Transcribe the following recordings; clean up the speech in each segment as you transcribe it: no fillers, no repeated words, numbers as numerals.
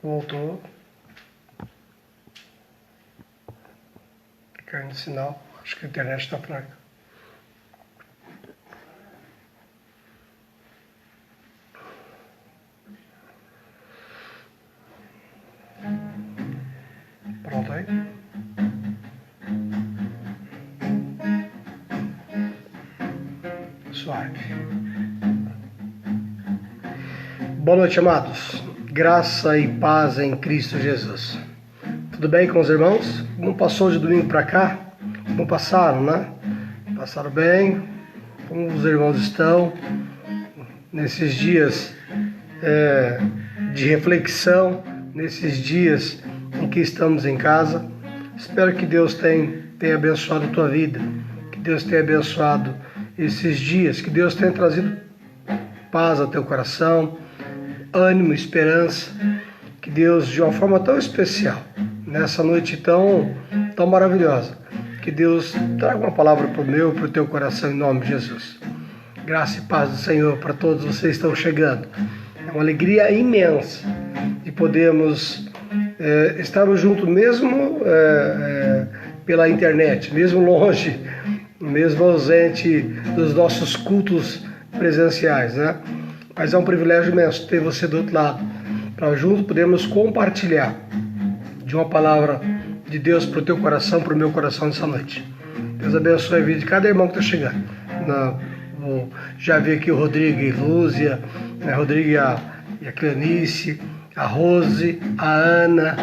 Voltou. Caindo o sinal. Acho que a internet está fraca. Pronto aí? Suave. Boa noite, amados. Graça e paz em Cristo Jesus. Tudo bem com os irmãos? Como passou de domingo para cá? Como passaram, né? Passaram bem? Como os irmãos estão nesses dias de reflexão, nesses dias em que estamos em casa? Espero que Deus tenha abençoado a tua vida, que Deus tenha abençoado esses dias, que Deus tenha trazido paz ao teu coração, ânimo, esperança, que Deus, de uma forma tão especial, nessa noite tão maravilhosa, que Deus traga uma palavra para o meu, para o teu coração, em nome de Jesus. Graça e paz do Senhor para todos vocês que estão chegando. É uma alegria imensa de podermos estarmos juntos, mesmo pela internet, mesmo longe, mesmo ausente dos nossos cultos presenciais, né? Mas é um privilégio imenso ter você do outro lado, para juntos podermos compartilhar de uma palavra de Deus para o teu coração, para o meu coração nessa noite. Deus abençoe a vida de cada irmão que está chegando. Já vi aqui o Rodrigo e Lúcia, Rodrigo e a Cleonice, a Rose, a Ana.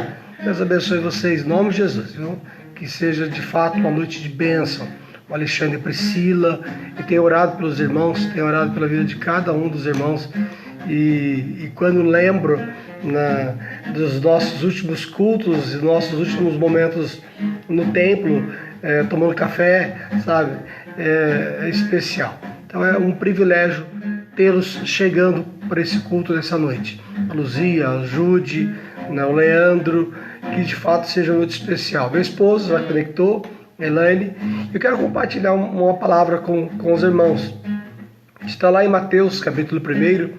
Deus abençoe vocês em nome de Jesus, viu? Que seja de fato uma noite de bênção. O Alexandre e Priscila, e tenho orado pelos irmãos, tenho orado pela vida de cada um dos irmãos, e quando lembro dos nossos últimos cultos, dos nossos últimos momentos no templo, tomando café, sabe, é especial. Então é um privilégio tê-los chegando para esse culto nessa noite. A Luzia, a Jude, o Leandro, que de fato seja uma noite especial. Minha esposa já conectou, Elaine. Eu quero compartilhar uma palavra com os irmãos. Está lá em Mateus, capítulo 1,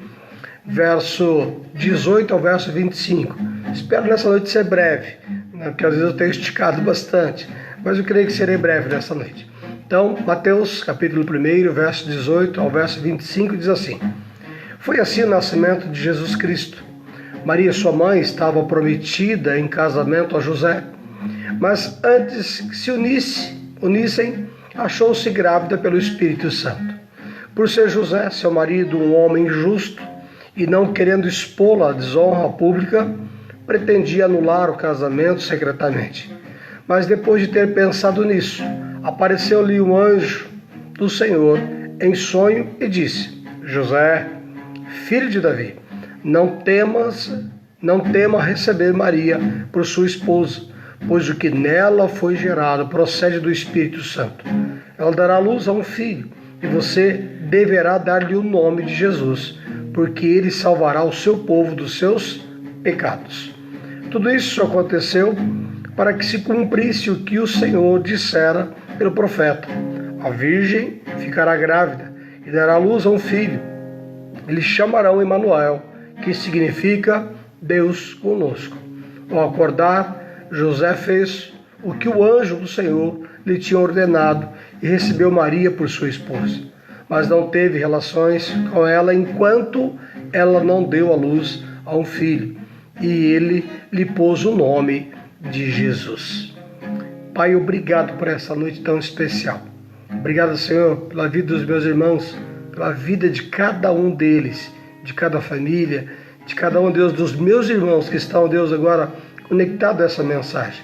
verso 18 ao verso 25. Espero nessa noite ser breve, porque às vezes eu tenho esticado bastante, mas eu creio que serei breve nessa noite. Então, Mateus, capítulo 1, verso 18 ao verso 25, diz assim: Foi assim o nascimento de Jesus Cristo. Maria, sua mãe, estava prometida em casamento a José, mas antes que se unissem, achou-se grávida pelo Espírito Santo. Por ser José, seu marido, um homem justo, e não querendo expô-la à desonra pública, pretendia anular o casamento secretamente. Mas depois de ter pensado nisso, apareceu-lhe um anjo do Senhor em sonho e disse: José, filho de Davi, não tema receber Maria por sua esposa, pois o que nela foi gerado procede do Espírito Santo. Ela dará luz a um filho, e você deverá dar-lhe o nome de Jesus, porque ele salvará o seu povo dos seus pecados. Tudo isso aconteceu para que se cumprisse o que o Senhor dissera pelo profeta: a virgem ficará grávida e dará luz a um filho. Eles chamarão Emanuel, que significa Deus conosco. Ao acordar, José fez o que o anjo do Senhor lhe tinha ordenado e recebeu Maria por sua esposa. Mas não teve relações com ela enquanto ela não deu à luz a um filho. E ele lhe pôs o nome de Jesus. Pai, obrigado por essa noite tão especial. Obrigado, Senhor, pela vida dos meus irmãos, pela vida de cada um deles, de cada família, de cada um, Deus, dos meus irmãos que estão, Deus, agora conectado a essa mensagem.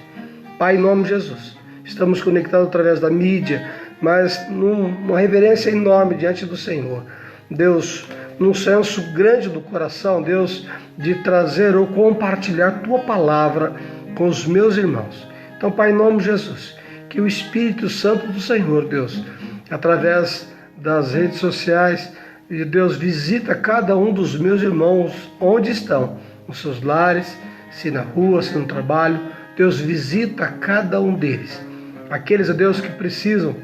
Pai, em nome de Jesus, estamos conectados através da mídia, mas numa reverência enorme diante do Senhor. Deus, num senso grande do coração, Deus, de trazer ou compartilhar Tua palavra com os meus irmãos. Então, Pai, em nome de Jesus, que o Espírito Santo do Senhor, Deus, através das redes sociais, Deus, visita cada um dos meus irmãos onde estão, nos seus lares, se na rua, se no trabalho. Deus, visita cada um deles. Aqueles, Deus, que precisam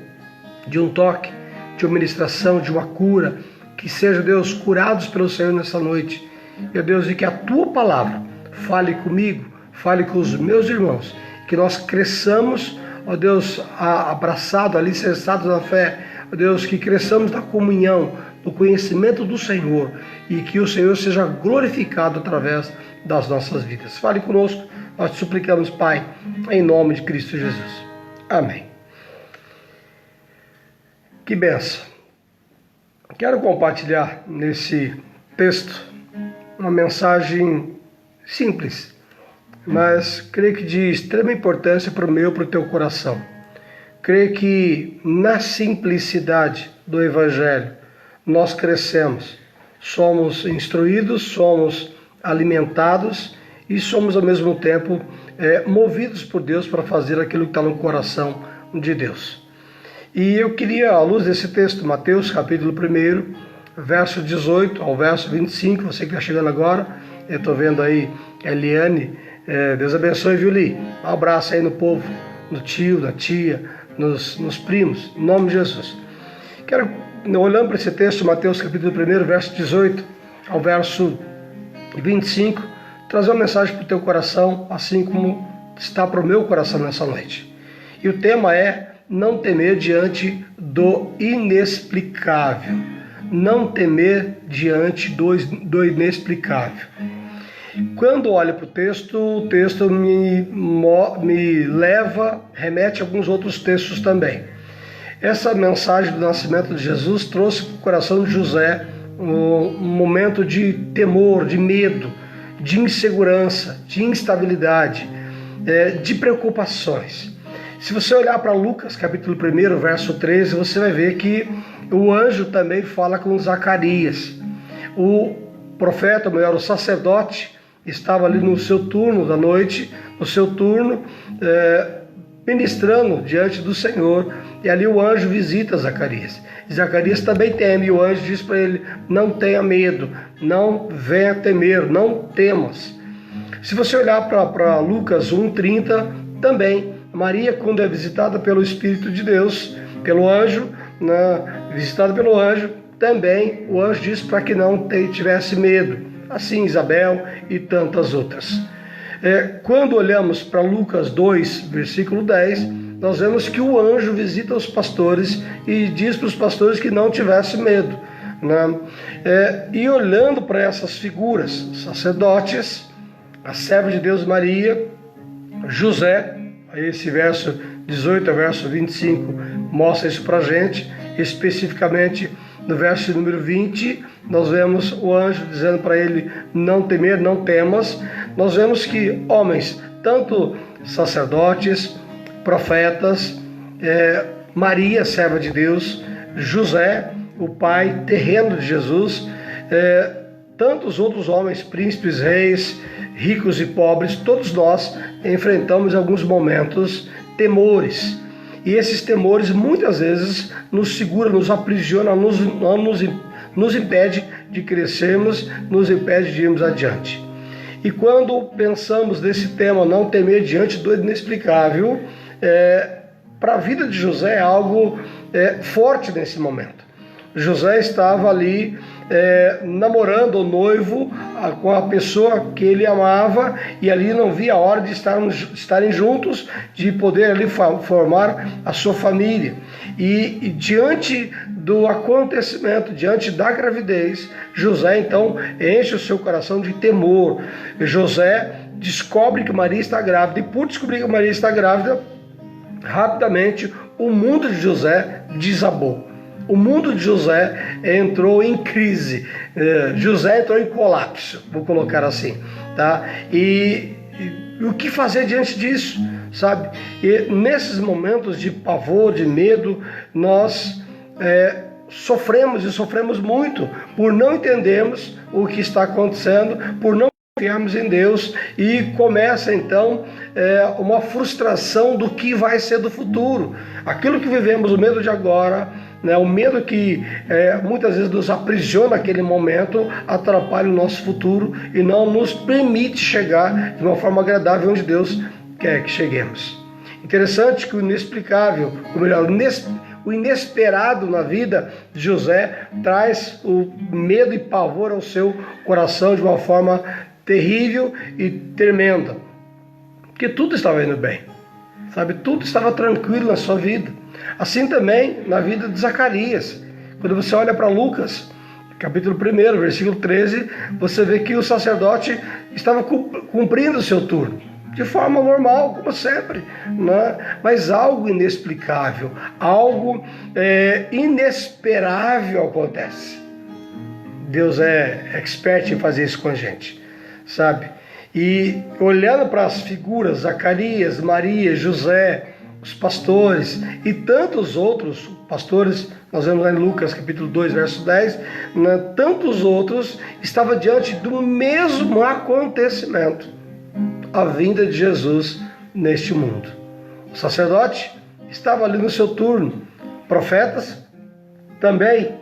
de um toque, de uma ministração, de uma cura, que sejam, Deus, curados pelo Senhor nessa noite. Meu Deus, e que a Tua palavra fale comigo, fale com os meus irmãos, que nós cresçamos, ó Deus, abraçados, alicerçados na fé, ó Deus, que cresçamos na comunhão, no conhecimento do Senhor, e que o Senhor seja glorificado através das nossas vidas. Fale conosco, nós te suplicamos, Pai, em nome de Cristo Jesus. Amém. Que benção. Quero compartilhar nesse texto uma mensagem simples, mas creio que de extrema importância para o meu e para o teu coração. Creio que na simplicidade do Evangelho nós crescemos, somos instruídos, somos alimentados e somos ao mesmo tempo movidos por Deus para fazer aquilo que está no coração de Deus. E eu queria, à luz desse texto, Mateus capítulo 1, verso 18 ao verso 25, você que está chegando agora, eu estou vendo aí Eliane, Deus abençoe, viu, Li? Um abraço aí no povo, no tio, na tia, nos primos, em nome de Jesus. Quero, olhando para esse texto, Mateus capítulo 1, verso 18 ao verso 25, trazer uma mensagem para o teu coração, assim como está para o meu coração nessa noite. E o tema é: não temer diante do inexplicável. Não temer diante do inexplicável. Quando olho para o texto me leva, remete a alguns outros textos também. Essa mensagem do nascimento de Jesus trouxe para o coração de José um momento de temor, de medo, de insegurança, de instabilidade, de preocupações. Se você olhar para Lucas, capítulo 1, verso 13, você vai ver que o anjo também fala com Zacarias. O profeta, ou melhor, o sacerdote, estava ali no seu turno da noite, no seu turno, ministrando diante do Senhor, e ali o anjo visita Zacarias. E Zacarias também teme, e o anjo diz para ele: não tenha medo, não venha temer, não temas. Se você olhar para Lucas 1,30, também, Maria, quando é visitada pelo Espírito de Deus, pelo anjo, visitada pelo anjo, também o anjo diz para que não tivesse medo. Assim Isabel e tantas outras. Quando olhamos para Lucas 2, versículo 10, nós vemos que o anjo visita os pastores e diz para os pastores que não tivessem medo. E olhando para essas figuras, sacerdotes, a serva de Deus Maria, José, esse verso 18 ao verso 25 mostra isso para a gente. Especificamente no verso número 20, nós vemos o anjo dizendo para ele: não temer, não temas. Nós vemos que homens, tanto sacerdotes, profetas, Maria, serva de Deus, José, o pai terreno de Jesus, tantos outros homens, príncipes, reis, ricos e pobres, todos nós enfrentamos em alguns momentos temores. E esses temores muitas vezes nos seguram, nos aprisionam, nos impede de crescermos, nos impede de irmos adiante. E quando pensamos nesse tema, não temer diante do inexplicável, para a vida de José é algo forte nesse momento. José estava ali namorando o noivo com a pessoa que ele amava, e ali não via a hora de estarem juntos, de poder ali formar a sua família. E diante do acontecimento, diante da gravidez, José então enche o seu coração de temor. José descobre que Maria está grávida, e por descobrir que Maria está grávida, rapidamente o mundo de José desabou. O mundo de José entrou em crise, José entrou em colapso, vou colocar assim, tá? E o que fazer diante disso, sabe? E nesses momentos de pavor, de medo, nós sofremos muito por não entendermos o que está acontecendo, por não confiarmos em Deus, e começa então uma frustração do que vai ser do futuro. Aquilo que vivemos, o medo de agora, o medo que muitas vezes nos aprisiona naquele momento, atrapalha o nosso futuro e não nos permite chegar de uma forma agradável onde Deus quer que cheguemos. Interessante que o inexplicável, ou melhor, o inesperado na vida de José traz o medo e pavor ao seu coração de uma forma terrível e tremenda, que tudo estava indo bem, sabe? Tudo estava tranquilo na sua vida. Assim também na vida de Zacarias. Quando você olha para Lucas, capítulo 1, versículo 13, você vê que o sacerdote estava cumprindo o seu turno, de forma normal, como sempre, né? Mas algo inexplicável, algo inesperável acontece. Deus é expert em fazer isso com a gente, sabe? E olhando para as figuras, Zacarias, Maria, José, os pastores e tantos outros pastores, nós vemos lá em Lucas capítulo 2, verso 10, né, tantos outros estavam diante do mesmo acontecimento, a vinda de Jesus neste mundo. O sacerdote estava ali no seu turno, profetas também.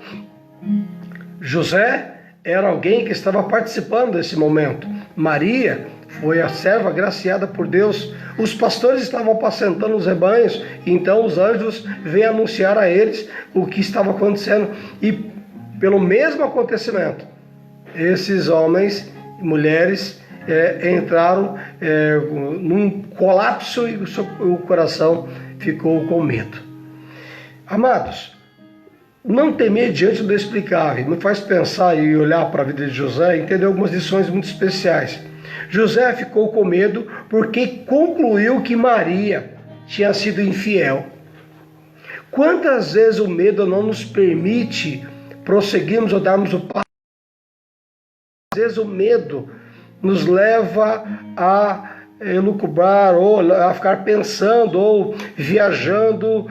José era alguém que estava participando desse momento. Maria foi a serva agraciada por Deus. Os pastores estavam apacentando os rebanhos, e então os anjos vêm anunciar a eles o que estava acontecendo. E pelo mesmo acontecimento, esses homens e mulheres entraram num colapso e o coração ficou com medo. Amados, não temer diante do inexplicável me faz pensar e olhar para a vida de José e entender algumas lições muito especiais. José ficou com medo porque concluiu que Maria tinha sido infiel. Quantas vezes o medo não nos permite prosseguirmos ou darmos o passo? Às vezes o medo nos leva a elucubrar ou a ficar pensando ou viajando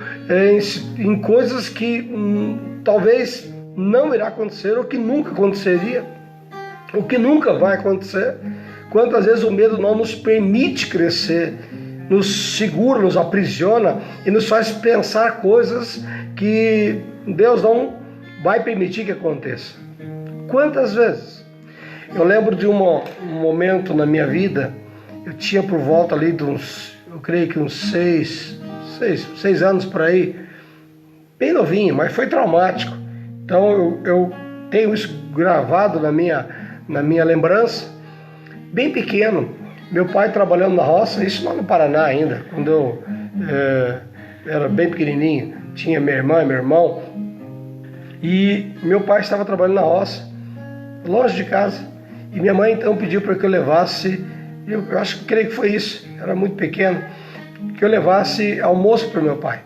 em coisas que talvez não irá acontecer ou que nunca aconteceria, ou que nunca vai acontecer. Quantas vezes o medo não nos permite crescer, nos segura, nos aprisiona e nos faz pensar coisas que Deus não vai permitir que aconteça. Quantas vezes? Eu lembro de um momento na minha vida. Eu tinha por volta ali de eu creio que uns 6 anos por aí, bem novinho, mas foi traumático. Então eu tenho isso gravado na minha lembrança, bem pequeno. Meu pai trabalhando na roça, isso lá no Paraná ainda, quando eu era bem pequenininho, tinha minha irmã e meu irmão, e meu pai estava trabalhando na roça, longe de casa, e minha mãe então pediu para que eu levasse. Eu creio que foi isso, era muito pequeno, que eu levasse almoço para o meu pai.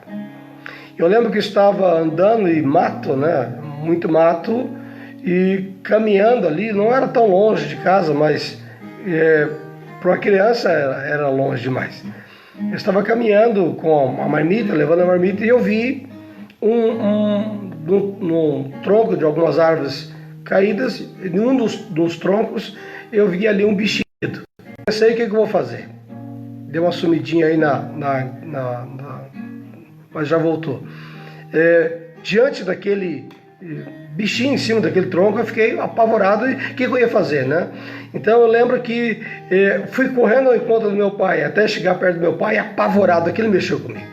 Eu lembro que eu estava andando em mato, né, muito mato, e caminhando ali, não era tão longe de casa, mas para uma criança era longe demais. Eu estava caminhando com a marmita, levando a marmita, e eu vi num tronco de algumas árvores caídas, em um dos troncos, eu vi ali um bichinho. Pensei, o que eu vou fazer? Deu uma sumidinha aí mas já voltou. Diante daquele bichinho em cima daquele tronco, eu fiquei apavorado. E o que eu ia fazer, né? Então eu lembro que fui correndo ao encontro do meu pai, até chegar perto do meu pai, apavorado. Aquilo mexeu comigo.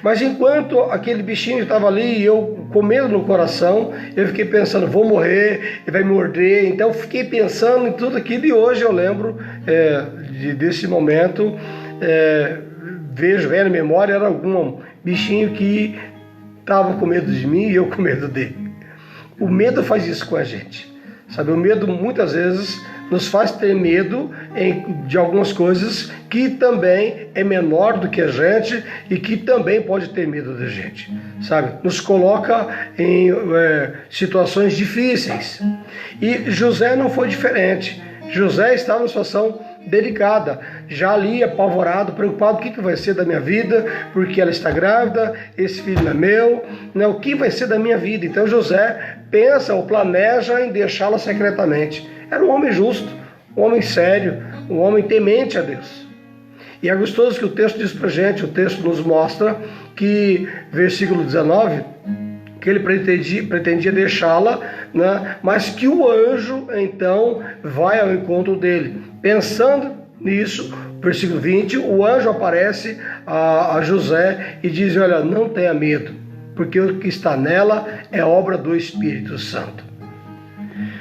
Mas enquanto aquele bichinho estava ali e eu com medo no coração, eu fiquei pensando, vou morrer, ele vai me morder. Então eu fiquei pensando em tudo aquilo, e hoje eu lembro desse momento, vejo na memória, era algum bichinho que estava com medo de mim e eu com medo dele. O medo faz isso com a gente, sabe? O medo muitas vezes nos faz ter medo de algumas coisas que também é menor do que a gente e que também pode ter medo da gente, sabe? Nos coloca em situações difíceis. E José não foi diferente. José estava numa situação delicada, já ali apavorado, preocupado, o que vai ser da minha vida, porque ela está grávida, esse filho não é meu, né? O que vai ser da minha vida? Então José pensa ou planeja em deixá-la secretamente. Era um homem justo, um homem sério, um homem temente a Deus. E é gostoso que o texto diz pra gente, o texto nos mostra que, versículo 19, que ele pretendia deixá-la, né? Mas que o anjo então vai ao encontro dele. Pensando nisso, versículo 20, o anjo aparece a José e diz, olha, não tenha medo, porque o que está nela é obra do Espírito Santo.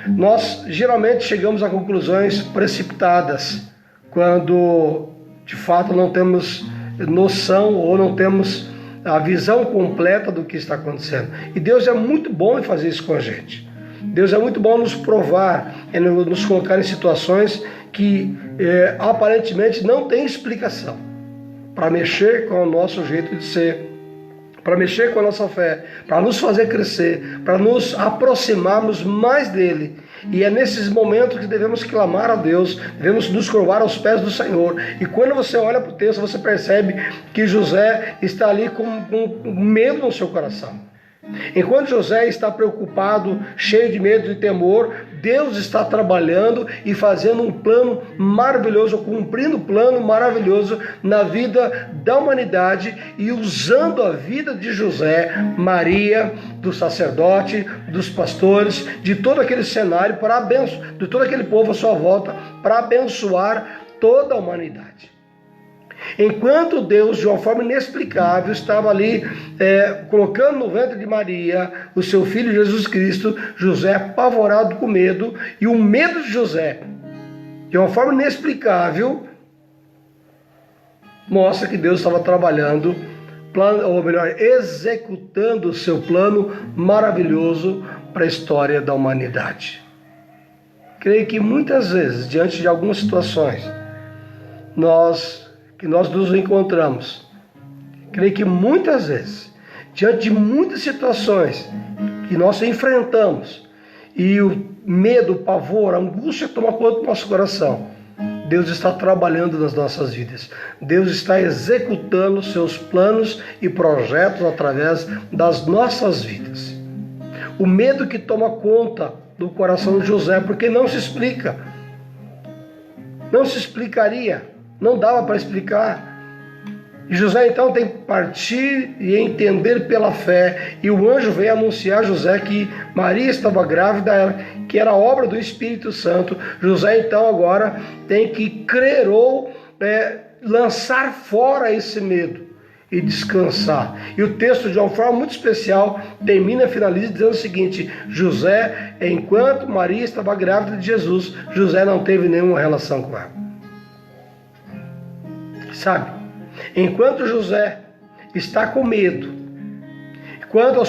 Nós geralmente chegamos a conclusões precipitadas quando de fato não temos noção ou não temos a visão completa do que está acontecendo. E Deus é muito bom em fazer isso com a gente. Deus é muito bom nos provar, nos colocar em situações que aparentemente não tem explicação, para mexer com o nosso jeito de ser, para mexer com a nossa fé, para nos fazer crescer, para nos aproximarmos mais dele. E é nesses momentos que devemos clamar a Deus, devemos nos curvar aos pés do Senhor. E quando você olha para o texto, você percebe que José está ali com medo no seu coração. Enquanto José está preocupado, cheio de medo e temor, Deus está trabalhando e fazendo um plano maravilhoso, cumprindo um plano maravilhoso na vida da humanidade e usando a vida de José, Maria, do sacerdote, dos pastores, de todo aquele cenário para abençoar, de todo aquele povo à sua volta, para abençoar toda a humanidade. Enquanto Deus, de uma forma inexplicável, estava ali colocando no ventre de Maria o seu filho Jesus Cristo, José apavorado com medo, e o medo de José, de uma forma inexplicável, mostra que Deus estava trabalhando, ou melhor, executando o seu plano maravilhoso para a história da humanidade. Creio que muitas vezes, diante de algumas situações, nós nos encontramos, creio que muitas vezes, diante de muitas situações que nós enfrentamos, e o medo, o pavor, a angústia toma conta do nosso coração, Deus está trabalhando nas nossas vidas. Deus está executando seus planos e projetos através das nossas vidas. O medo que toma conta do coração de José, porque não se explica, não se explicaria, não dava para explicar. E José então tem que partir e entender pela fé. E o anjo veio anunciar a José que Maria estava grávida, que era obra do Espírito Santo. José então agora tem que crer ou lançar fora esse medo e descansar. E o texto, de uma forma muito especial, termina e finaliza dizendo o seguinte: José, enquanto Maria estava grávida de Jesus, José não teve nenhuma relação com ela. Sabe, enquanto José está com medo, enquanto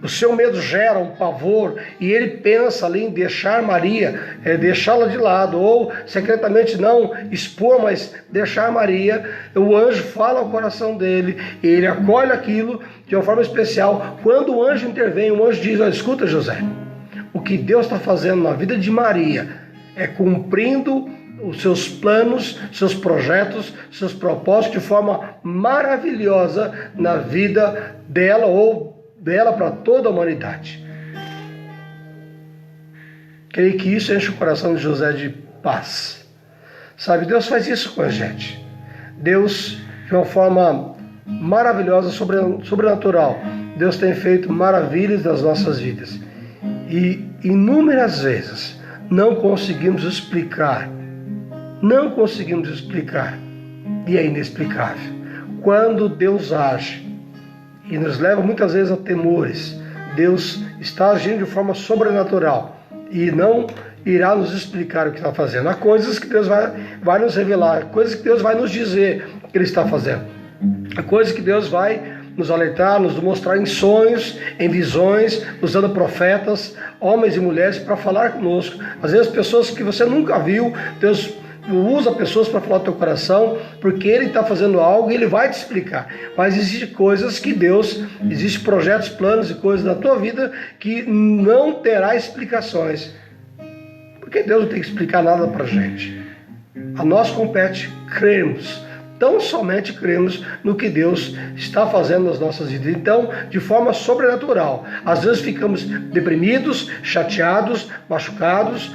o seu medo gera um pavor e ele pensa ali em deixar Maria, deixá-la de lado, ou secretamente não expor, mas deixar Maria, o anjo fala ao coração dele, e ele acolhe aquilo de uma forma especial. Quando o anjo intervém, o anjo diz: olha, escuta, José, o que Deus está fazendo na vida de Maria é cumprindo os seus planos, seus projetos, seus propósitos de forma maravilhosa na vida dela ou dela para toda a humanidade. Creio que isso enche o coração de José de paz. Sabe, Deus faz isso com a gente. Deus, de uma forma maravilhosa, sobrenatural, Deus tem feito maravilhas nas nossas vidas. E inúmeras vezes não conseguimos explicar. Não conseguimos explicar, e é inexplicável. Quando Deus age e nos leva muitas vezes a temores, Deus está agindo de forma sobrenatural e não irá nos explicar o que está fazendo. Há coisas que Deus vai nos revelar, coisas que Deus vai nos dizer que Ele está fazendo, há coisas que Deus vai nos alertar, nos mostrar em sonhos, em visões, usando profetas, homens e mulheres para falar conosco. Às vezes pessoas que você nunca viu, Deus usa pessoas para falar do teu coração, porque Ele está fazendo algo e Ele vai te explicar. Mas existem coisas que Deus, existem projetos, planos e coisas na tua vida que não terá explicações, porque Deus não tem que explicar nada para a gente. A nós compete crermos, tão somente cremos no que Deus está fazendo nas nossas vidas. Então, de forma sobrenatural, às vezes ficamos deprimidos, chateados, machucados,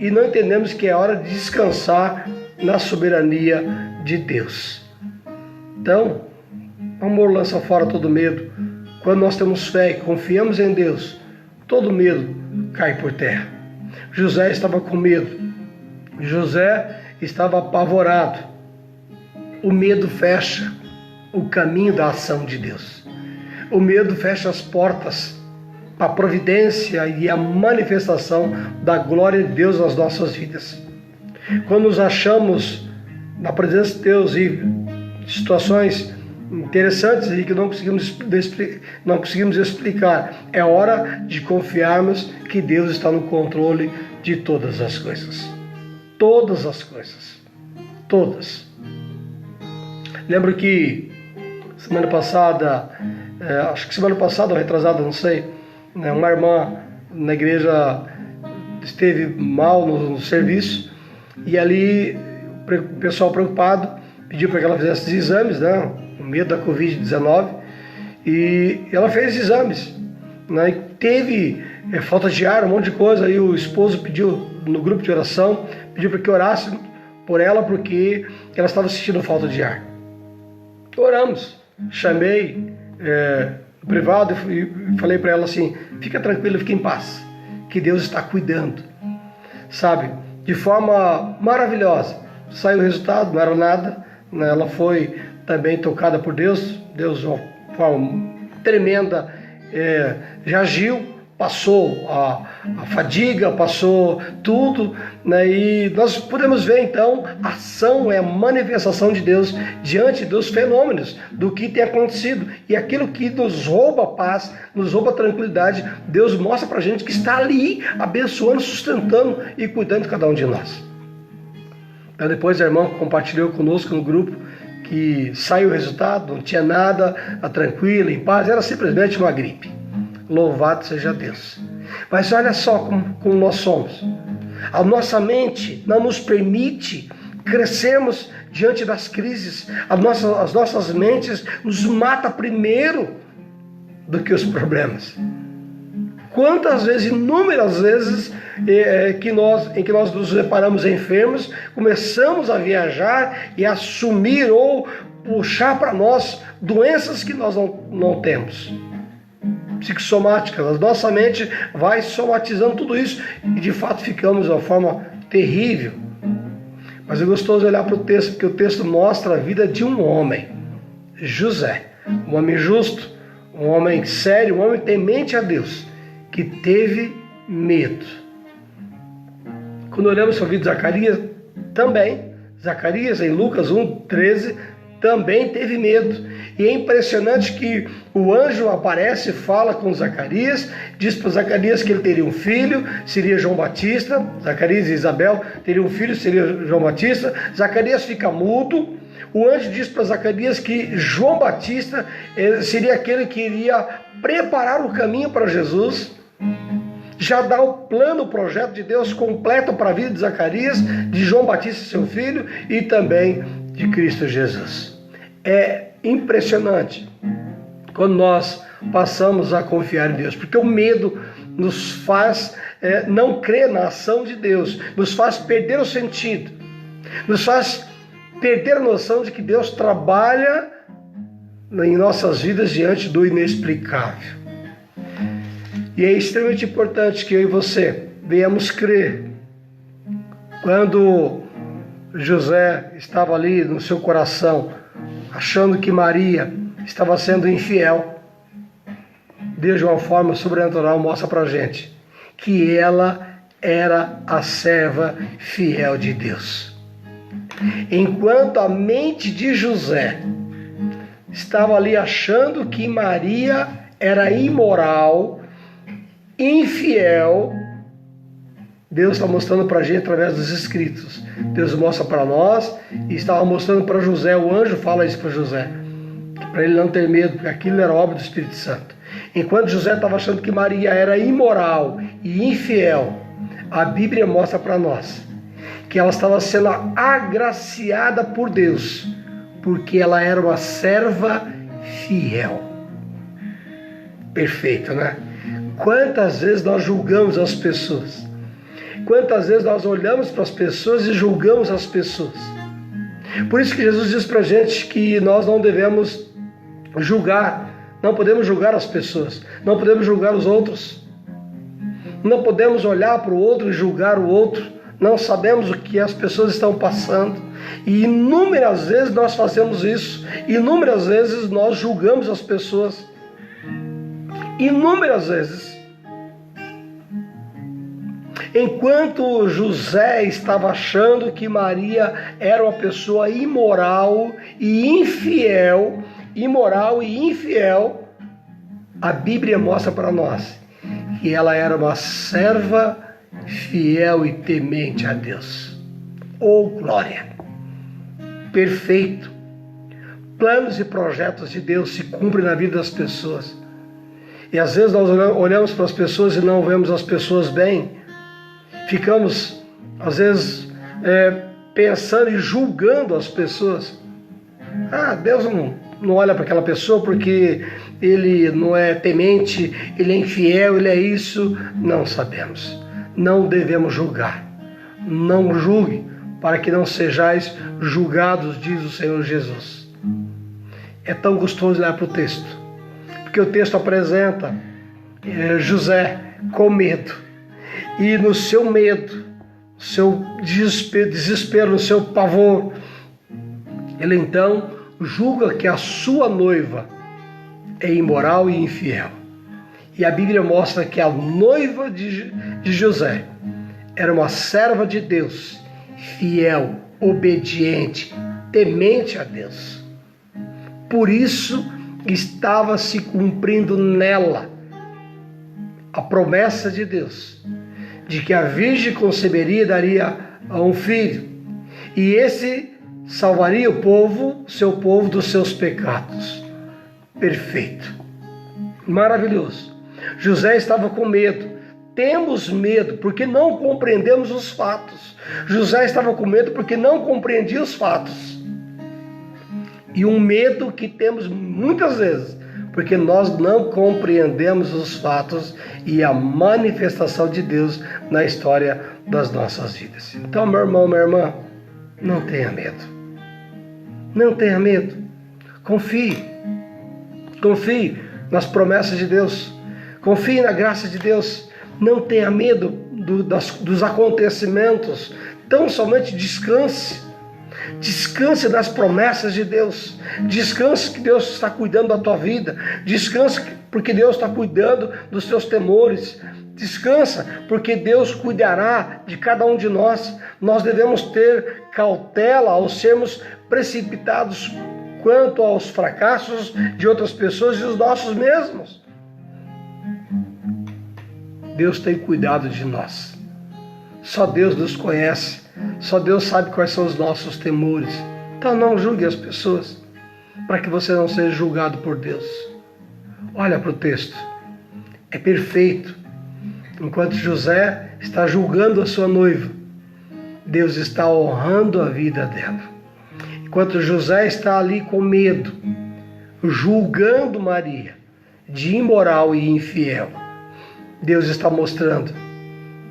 e não entendemos que é hora de descansar na soberania de Deus. Então, amor, lança fora todo medo. Quando nós temos fé e confiamos em Deus, todo medo cai por terra. José estava com medo. José estava apavorado. O medo fecha o caminho da ação de Deus. O medo fecha as portas a providência e a manifestação da glória de Deus nas nossas vidas. Quando nos achamos na presença de Deus e situações interessantes e que não conseguimos explicar, é hora de confiarmos que Deus está no controle de todas as coisas. Todas as coisas. Todas. Lembro que semana passada, ou retrasada, não sei, uma irmã na igreja esteve mal no serviço e ali o pessoal preocupado pediu para que ela fizesse os exames, com medo da Covid-19, e ela fez exames, e teve falta de ar, um monte de coisa. Aí o esposo pediu no grupo de oração, pediu para que orasse por ela porque ela estava sentindo falta de ar. Oramos, chamei no privado e falei para ela assim: fica tranquila, fica em paz, que Deus está cuidando, sabe, de forma maravilhosa. Saiu o resultado, não era nada, ela foi também tocada por Deus de uma forma tremenda, já agiu, passou a fadiga, passou tudo, e nós podemos ver então a ação, a manifestação de Deus diante dos fenômenos, do que tem acontecido, e aquilo que nos rouba a paz, nos rouba a tranquilidade, Deus mostra pra gente que está ali, abençoando, sustentando e cuidando de cada um de nós. Então, depois a irmã compartilhou conosco no grupo que saiu o resultado, não tinha nada, tranquila, em paz, era simplesmente uma gripe. Louvado seja Deus. Mas olha só como nós somos. A nossa mente não nos permite crescermos diante das crises. As nossas mentes nos matam primeiro do que os problemas. Quantas vezes, inúmeras vezes, em que nós nos deparamos enfermos, começamos a viajar e assumir ou puxar para nós doenças que nós não temos. Psicossomáticas, a nossa mente vai somatizando tudo isso e de fato ficamos de uma forma terrível. Mas é gostoso olhar para o texto, porque o texto mostra a vida de um homem, José, um homem justo, um homem sério, um homem temente a Deus, que teve medo. Quando olhamos para a vida de Zacarias, também, Zacarias em Lucas 1:13, também teve medo. E é impressionante que o anjo aparece, fala com Zacarias, diz para Zacarias que ele teria um filho, seria João Batista. Zacarias e Isabel teriam um filho, seria João Batista. Zacarias fica mudo. O anjo diz para Zacarias que João Batista seria aquele que iria preparar o caminho para Jesus. Já dá o plano, o projeto de Deus completo para a vida de Zacarias, de João Batista, seu filho, e também de Cristo Jesus. É impressionante quando nós passamos a confiar em Deus, porque o medo nos faz não crer na ação de Deus, nos faz perder o sentido, nos faz perder a noção de que Deus trabalha em nossas vidas diante do inexplicável. E é extremamente importante que eu e você venhamos crer. Quando José estava ali no seu coração, achando que Maria estava sendo infiel, Deus de uma forma sobrenatural mostra para a gente que ela era a serva fiel de Deus. Enquanto a mente de José estava ali achando que Maria era imoral, infiel, Deus está mostrando para a gente através dos escritos. Deus mostra para nós e estava mostrando para José. O anjo fala isso para José, para ele não ter medo, porque aquilo era obra do Espírito Santo. Enquanto José estava achando que Maria era imoral e infiel, a Bíblia mostra para nós que ela estava sendo agraciada por Deus, porque ela era uma serva fiel. Perfeito, né? Quantas vezes nós julgamos as pessoas? Quantas vezes nós olhamos para as pessoas e julgamos as pessoas? Por isso que Jesus diz para a gente que nós não devemos julgar, não podemos julgar as pessoas, não podemos julgar os outros, não podemos olhar para o outro e julgar o outro, não sabemos o que as pessoas estão passando. E inúmeras vezes nós fazemos isso, inúmeras vezes nós julgamos as pessoas, inúmeras vezes Enquanto José estava achando que Maria era uma pessoa imoral e infiel, a Bíblia mostra para nós que ela era uma serva fiel e temente a Deus. Oh, glória! Perfeito! Planos e projetos de Deus se cumprem na vida das pessoas. E às vezes nós olhamos para as pessoas e não vemos as pessoas bem. Ficamos, às vezes, pensando e julgando as pessoas. Deus não olha para aquela pessoa porque ele não é temente, ele é infiel, ele é isso. Não sabemos. Não devemos julgar. Não julgue, para que não sejais julgados, diz o Senhor Jesus. É tão gostoso olhar para o texto, porque o texto apresenta José com medo. E no seu medo, seu desespero, no seu pavor, ele então julga que a sua noiva é imoral e infiel. E a Bíblia mostra que a noiva de José era uma serva de Deus, fiel, obediente, temente a Deus. Por isso estava se cumprindo nela a promessa de Deus, de que a virgem conceberia e daria a um filho, e esse salvaria o povo, seu povo, dos seus pecados. Perfeito, maravilhoso. José estava com medo. Temos medo porque não compreendemos os fatos. José estava com medo porque não compreendia os fatos. E um medo que temos muitas vezes, porque nós não compreendemos os fatos e a manifestação de Deus na história das nossas vidas. Então, meu irmão, minha irmã, não tenha medo. Não tenha medo. Confie. Confie nas promessas de Deus. Confie na graça de Deus. Não tenha medo dos acontecimentos. Tão somente descanse. Descanse das promessas de Deus. Descanse que Deus está cuidando da tua vida. Descanse porque Deus está cuidando dos teus temores. Descansa porque Deus cuidará de cada um de nós. Nós devemos ter cautela ao sermos precipitados quanto aos fracassos de outras pessoas e os nossos mesmos. Deus tem cuidado de nós. Só Deus nos conhece. Só Deus sabe quais são os nossos temores. Então não julgue as pessoas, para que você não seja julgado por Deus. Olha para o texto. É perfeito. Enquanto José está julgando a sua noiva, Deus está honrando a vida dela. Enquanto José está ali com medo, julgando Maria de imoral e infiel, Deus está mostrando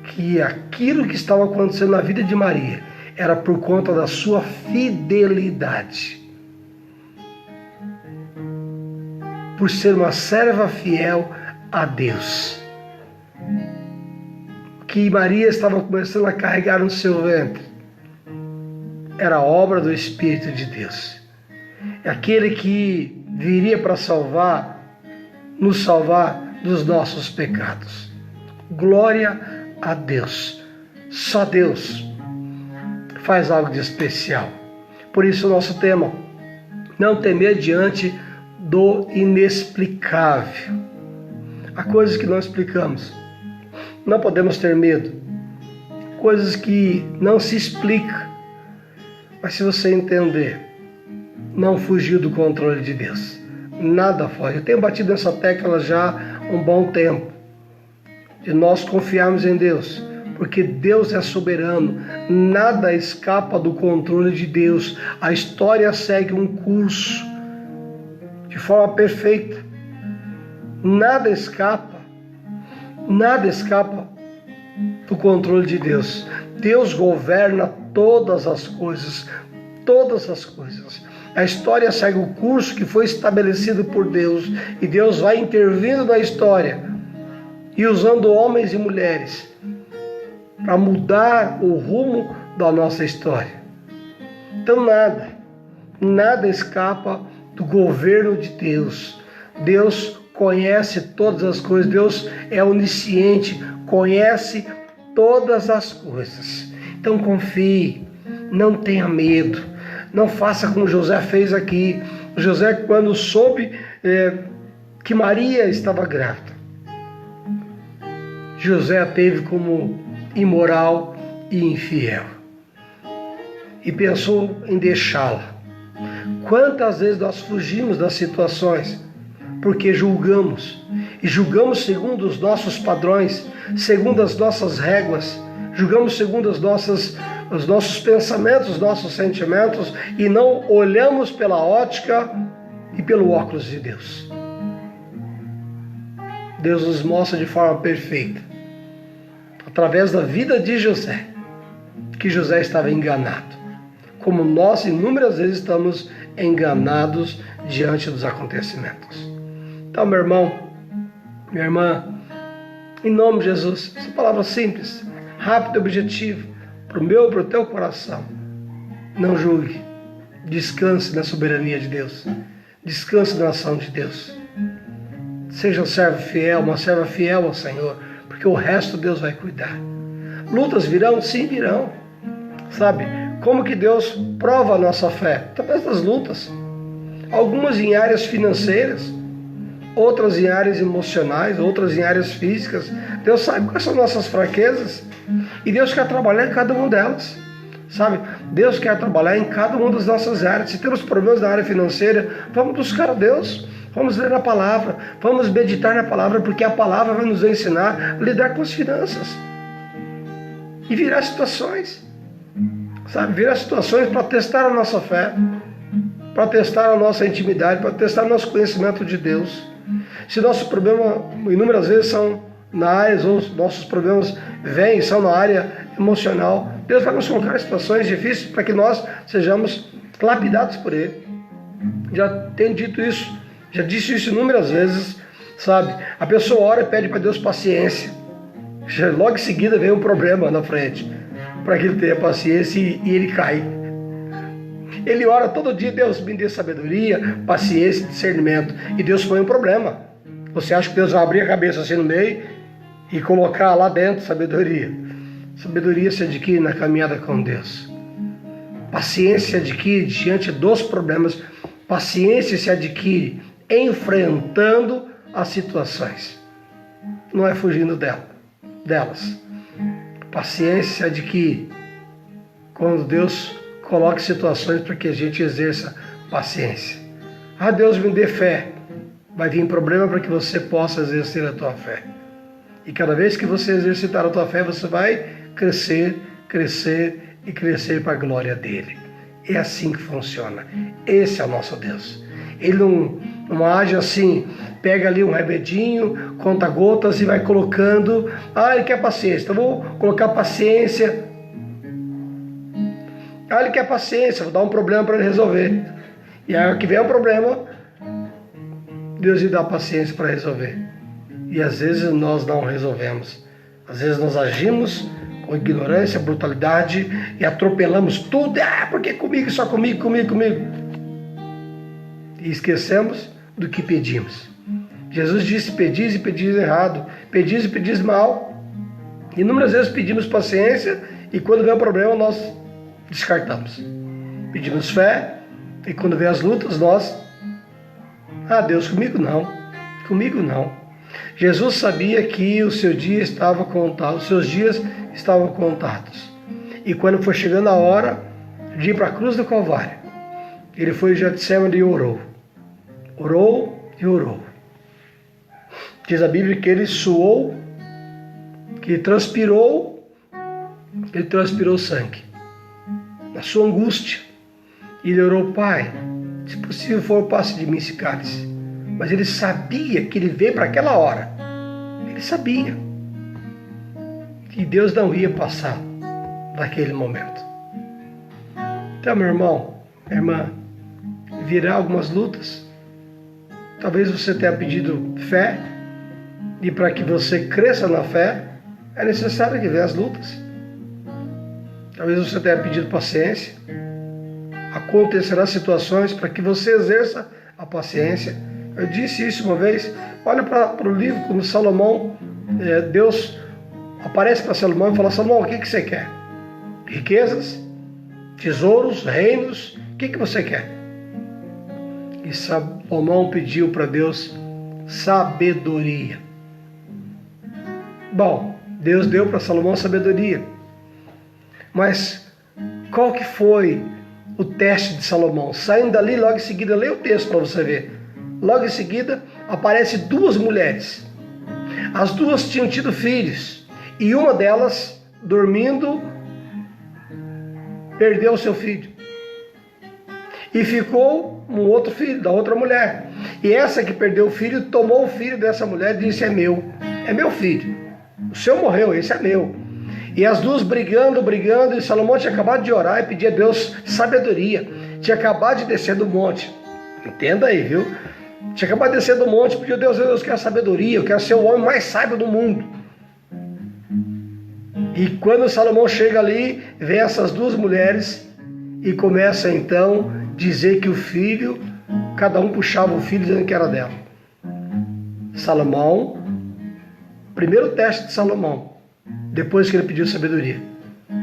que aquilo que estava acontecendo na vida de Maria era por conta da sua fidelidade. Por ser uma serva fiel a Deus. Que Maria estava começando a carregar no seu ventre era obra do Espírito de Deus. É aquele que viria para nos salvar dos nossos pecados. Glória a Deus. Só Deus faz algo de especial. Por isso o nosso tema: não temer diante do inexplicável. Há coisas que não explicamos. Não podemos ter medo. Coisas que não se explicam. Mas se você entender, não fugiu do controle de Deus. Nada foge. Eu tenho batido nessa tecla já há um bom tempo. De nós confiarmos em Deus. Porque Deus é soberano. Nada escapa do controle de Deus. A história segue um curso de forma perfeita. Nada escapa do controle de Deus. Deus governa todas as coisas. A história segue o curso que foi estabelecido por Deus. E Deus vai intervindo na história e usando homens e mulheres para mudar o rumo da nossa história. Então nada escapa do governo de Deus. Deus conhece todas as coisas. Deus é onisciente, conhece todas as coisas. Então confie, não tenha medo, não faça como José fez aqui. José, quando soube que Maria estava grávida, José a teve como imoral e infiel e pensou em deixá-la. Quantas vezes nós fugimos das situações porque julgamos, e julgamos segundo os nossos padrões, segundo as nossas réguas, julgamos segundo os nossos pensamentos, os nossos sentimentos, e não olhamos pela ótica e pelo óculos de Deus. Deus nos mostra de forma perfeita, através da vida de José, que José estava enganado, como nós inúmeras vezes estamos enganados diante dos acontecimentos. Então, meu irmão, minha irmã, em nome de Jesus, essa palavra simples, rápida e objetiva, para o meu e para o teu coração. Não julgue, descanse na soberania de Deus, descanse na ação de Deus. Seja um servo fiel, uma serva fiel ao Senhor, porque o resto Deus vai cuidar. Lutas virão? Sim, virão. Sabe, como que Deus prova a nossa fé? Através das lutas. Algumas em áreas financeiras, outras em áreas emocionais, outras em áreas físicas. Deus sabe quais são nossas fraquezas e Deus quer trabalhar em cada uma delas. Sabe, Deus quer trabalhar em cada uma das nossas áreas. Se temos problemas na área financeira, vamos buscar a Deus. Vamos ler a palavra, vamos meditar na palavra, porque a palavra vai nos ensinar a lidar com as finanças e virar situações, sabe? Virar situações para testar a nossa fé, para testar a nossa intimidade, para testar o nosso conhecimento de Deus. Se nosso problema, inúmeras vezes, são na área, ou nossos problemas são na área emocional, Deus vai nos colocar em situações difíceis para que nós sejamos lapidados por Ele. Já tenho dito isso. Já disse isso inúmeras vezes, sabe? A pessoa ora e pede para Deus paciência. Logo em seguida vem um problema na frente, para que ele tenha paciência e ele cai. Ele ora todo dia: Deus me dê sabedoria, paciência e discernimento. E Deus põe um problema. Você acha que Deus vai abrir a cabeça assim no meio e colocar lá dentro sabedoria? Sabedoria se adquire na caminhada com Deus. Paciência se adquire diante dos problemas. Paciência se adquire enfrentando as situações, não é fugindo delas. Paciência se adquire quando Deus coloca situações para que a gente exerça paciência. Ah, Deus me dê fé. Vai vir problema para que você possa exercer a tua fé. E cada vez que você exercitar a tua fé, você vai crescer, crescer e crescer para a glória dele. É assim que funciona. Esse é o nosso Deus. Ele não age assim, pega ali um remedinho, conta gotas e vai colocando. Ah, ele quer paciência, então vou colocar paciência. Ah, ele quer paciência, vou dar um problema para ele resolver. E aí que vem o problema, Deus lhe dá paciência para resolver. E às vezes nós não resolvemos. Às vezes nós agimos com ignorância, brutalidade e atropelamos tudo. Ah, porque comigo, só comigo. E esquecemos do que pedimos. Jesus disse: pedis e pedis errado, pedis e pedis mal. Inúmeras vezes pedimos paciência e quando vem o problema nós descartamos. Pedimos fé e quando vem as lutas nós: ah, Deus, comigo não. Jesus sabia que o seu dia estava contado, os seus dias estavam contados. E quando foi chegando a hora de ir para a cruz do Calvário, ele foi em Getsemane e orou. Orou e orou. Diz a Bíblia que ele suou, que ele transpirou sangue. Na sua angústia. E ele orou: Pai, se possível for, passe de mim esse cálice. Mas ele sabia que ele veio para aquela hora. Ele sabia que Deus não ia passar naquele momento. Então, meu irmão, minha irmã, virá algumas lutas. Talvez você tenha pedido fé, e para que você cresça na fé, é necessário que venham as lutas. Talvez você tenha pedido paciência. Acontecerão situações para que você exerça a paciência. Eu disse isso uma vez. Olha para o livro como Salomão, Deus aparece para Salomão e fala: Salomão, o que você quer? Riquezas? Tesouros? Reinos? O que você quer? E Salomão pediu para Deus sabedoria. Bom, Deus deu para Salomão sabedoria. Mas qual que foi o teste de Salomão? Saindo dali, logo em seguida, leia o texto para você ver. Logo em seguida, aparecem duas mulheres. As duas tinham tido filhos. E uma delas, dormindo, perdeu o seu filho. E ficou um outro filho da outra mulher. E essa que perdeu o filho, tomou o filho dessa mulher e disse: é meu filho. O seu morreu, esse é meu. E as duas brigando, e Salomão tinha acabado de orar e pedir a Deus sabedoria. Tinha acabado de descer do monte. Entenda aí, viu? Tinha acabado de descer do monte, pediu: Deus, eu quero sabedoria, eu quero ser o homem mais sábio do mundo. E quando Salomão chega ali, vê essas duas mulheres e começa então a dizer que o filho, cada um puxava o filho dizendo que era dela. Salomão, primeiro teste de Salomão, depois que ele pediu sabedoria,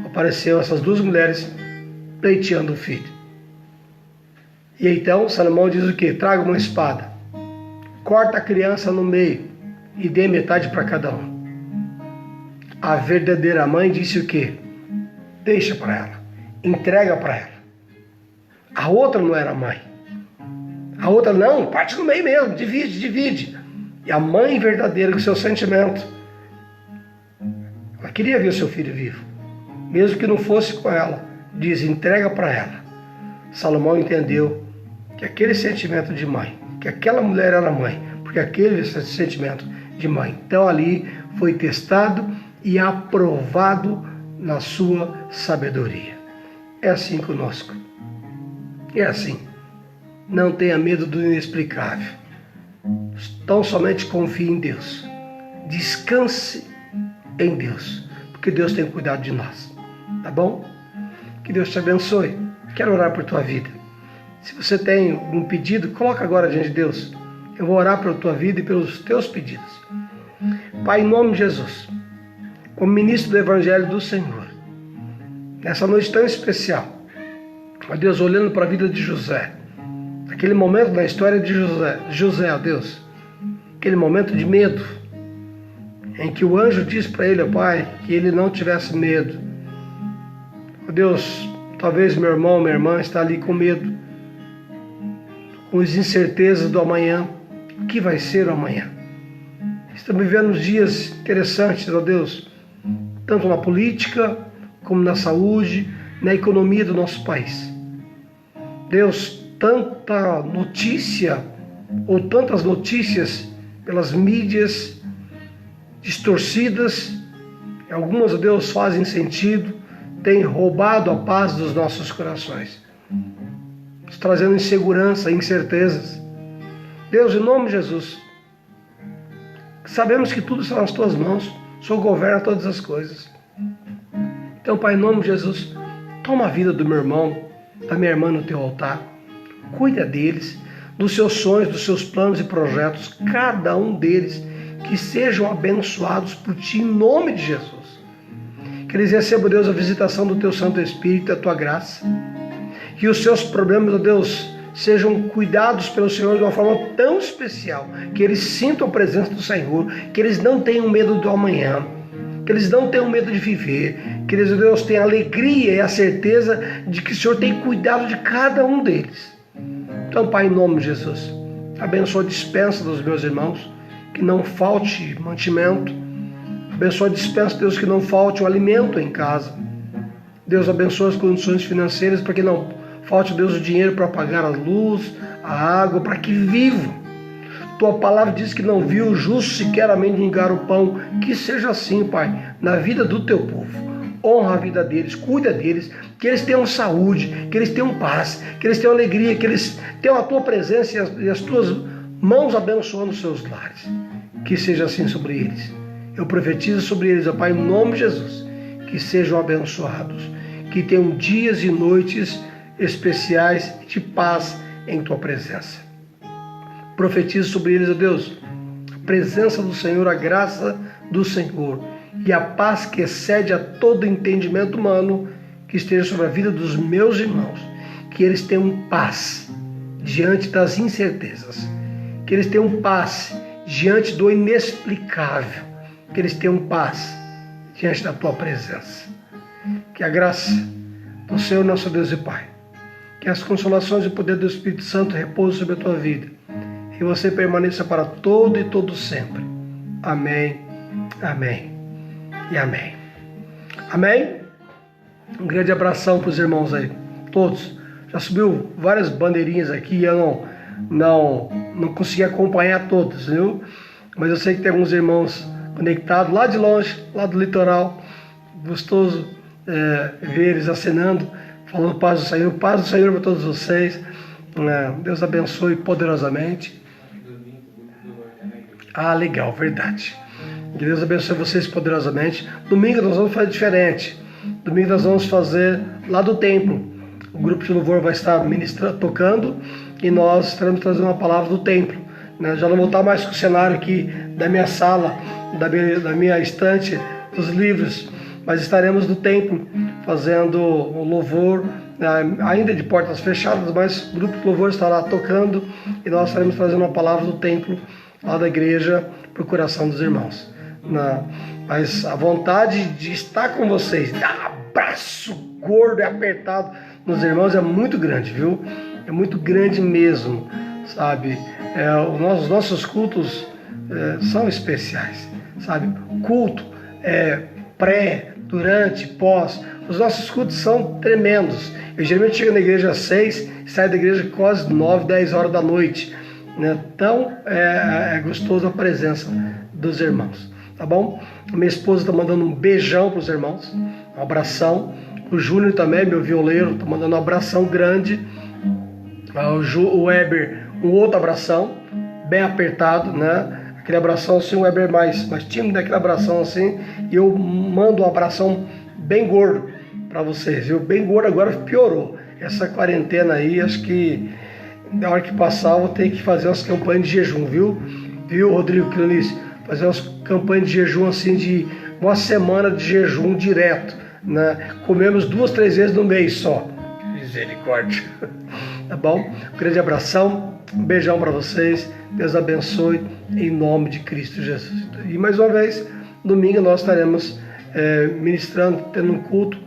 apareceu essas duas mulheres pleiteando o filho. E então Salomão diz o quê? Traga uma espada, corta a criança no meio e dê metade para cada um. A verdadeira mãe disse o quê? Deixa para ela, entrega para ela. A outra não era mãe. A outra não, parte no meio mesmo, divide. E a mãe verdadeira, com seu sentimento, ela queria ver o seu filho vivo, mesmo que não fosse com ela, diz: entrega para ela. Salomão entendeu que aquele sentimento de mãe, que aquela mulher era mãe, porque aquele sentimento de mãe, então ali foi testado e aprovado na sua sabedoria. É assim conosco. É assim. Não tenha medo do inexplicável. Tão somente confie em Deus. Descanse em Deus, porque Deus tem cuidado de nós. Tá bom? Que Deus te abençoe. Quero orar por tua vida. Se você tem um pedido, coloca agora diante de Deus. Eu vou orar pela tua vida e pelos teus pedidos. Pai, em nome de Jesus, como ministro do Evangelho do Senhor, nessa noite tão especial, ó Deus, olhando para a vida de José, aquele momento na história de José, ó Deus, aquele momento de medo, em que o anjo disse para ele, ó Pai, que ele não tivesse medo. Ó Deus, talvez meu irmão, minha irmã está ali com medo, com as incertezas do amanhã. O que vai ser o amanhã? Estamos vivendo dias interessantes, ó Deus, tanto na política, como na saúde, na economia do nosso país. Deus, tanta notícia, ou tantas notícias pelas mídias distorcidas, algumas, ó Deus, fazem sentido, têm roubado a paz dos nossos corações, nos trazendo insegurança, incertezas. Deus, em nome de Jesus, sabemos que tudo está nas tuas mãos, o Senhor governa todas as coisas. Então, Pai, em nome de Jesus, toma a vida do meu irmão, da minha irmã no teu altar, cuida deles, dos seus sonhos, dos seus planos e projetos, cada um deles, que sejam abençoados por Ti, em nome de Jesus. Que eles recebam, Deus, a visitação do Teu Santo Espírito, da Tua graça, que os seus problemas, ó Deus, sejam cuidados pelo Senhor de uma forma tão especial, que eles sintam a presença do Senhor, que eles não tenham medo do amanhã, que eles não tenham medo de viver, que eles, Deus, tenham a alegria e a certeza de que o Senhor tem cuidado de cada um deles. Então, Pai, em nome de Jesus, abençoa a dispensa dos meus irmãos, que não falte mantimento, abençoa a dispensa, Deus, que não falte o alimento em casa. Deus, abençoa as condições financeiras para que não falte, Deus, o dinheiro para pagar a luz, a água, para que vivam. Tua palavra diz que não viu o justo sequer a mendigar o pão. Que seja assim, Pai, na vida do teu povo. Honra a vida deles, cuida deles, que eles tenham saúde, que eles tenham paz, que eles tenham alegria, que eles tenham a tua presença e as tuas mãos abençoando os seus lares. Que seja assim sobre eles. Eu profetizo sobre eles, ó Pai, em nome de Jesus, que sejam abençoados, que tenham dias e noites especiais de paz em tua presença. Profetizo sobre eles, ó Deus, a presença do Senhor, a graça do Senhor, e a paz que excede a todo entendimento humano que esteja sobre a vida dos meus irmãos, que eles tenham paz diante das incertezas, que eles tenham paz diante do inexplicável, que eles tenham paz diante da tua presença. Que a graça do Senhor nosso Deus e Pai, que as consolações e o poder do Espírito Santo repousem sobre a tua vida e você permaneça para todo e todo sempre. Amém, amém e amém. Amém? Um grande abração para os irmãos aí, todos. Já subiu várias bandeirinhas aqui, eu não consegui acompanhar todas, viu? Mas eu sei que tem alguns irmãos conectados lá de longe, lá do litoral. Gostoso ver eles acenando, falando paz do Senhor para todos vocês. Deus abençoe poderosamente. Ah, legal, verdade. Que Deus abençoe vocês poderosamente. Domingo nós vamos fazer diferente. Domingo nós vamos fazer lá do templo. O grupo de louvor vai estar ministrando, tocando, e nós estaremos trazendo uma palavra do templo. Já não vou estar mais com o cenário aqui da minha sala, da minha estante dos livros, mas estaremos no templo fazendo o louvor, ainda de portas fechadas, mas o grupo de louvor estará tocando e nós estaremos trazendo uma palavra do templo lá da igreja para o coração dos irmãos. Mas a vontade de estar com vocês, dar um abraço gordo e apertado nos irmãos é muito grande, viu? É muito grande mesmo, sabe? Os nossos cultos são especiais, sabe? Culto pré, durante, pós. Os nossos cultos são tremendos. Eu geralmente chego na igreja às 6 e saio da igreja quase 9, 10 horas da noite. Então é gostoso a presença dos irmãos, tá bom? Minha esposa está mandando um beijão para os irmãos, um abração. O Júnior também, meu violeiro, está mandando um abração grande. O Weber, um outro abração, bem apertado, né? Aquele abração assim, o Weber mais tímido, aquele abração assim. E eu mando um abração bem gordo para vocês, viu? Bem gordo, agora piorou. Essa quarentena aí, acho que na hora que passar eu vou ter que fazer umas campanhas de jejum, viu? Viu, Rodrigo Cleonice? Fazer umas campanhas de jejum assim, de uma semana de jejum direto, né? Comemos 2, 3 vezes no mês só. Misericórdia. Tá bom? Um grande abração, um beijão para vocês. Deus abençoe em nome de Cristo Jesus. E mais uma vez, domingo nós estaremos ministrando, tendo um culto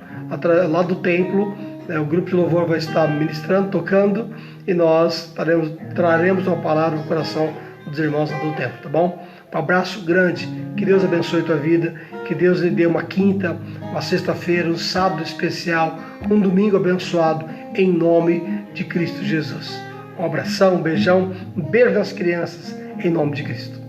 lá do templo. O grupo de louvor vai estar ministrando, tocando, e nós traremos uma palavra no coração dos irmãos do templo, tá bom? Um abraço grande, que Deus abençoe a tua vida, que Deus lhe dê uma quinta, uma sexta-feira, um sábado especial, um domingo abençoado, em nome de Cristo Jesus. Um abração, um beijão, um beijo nas crianças, em nome de Cristo.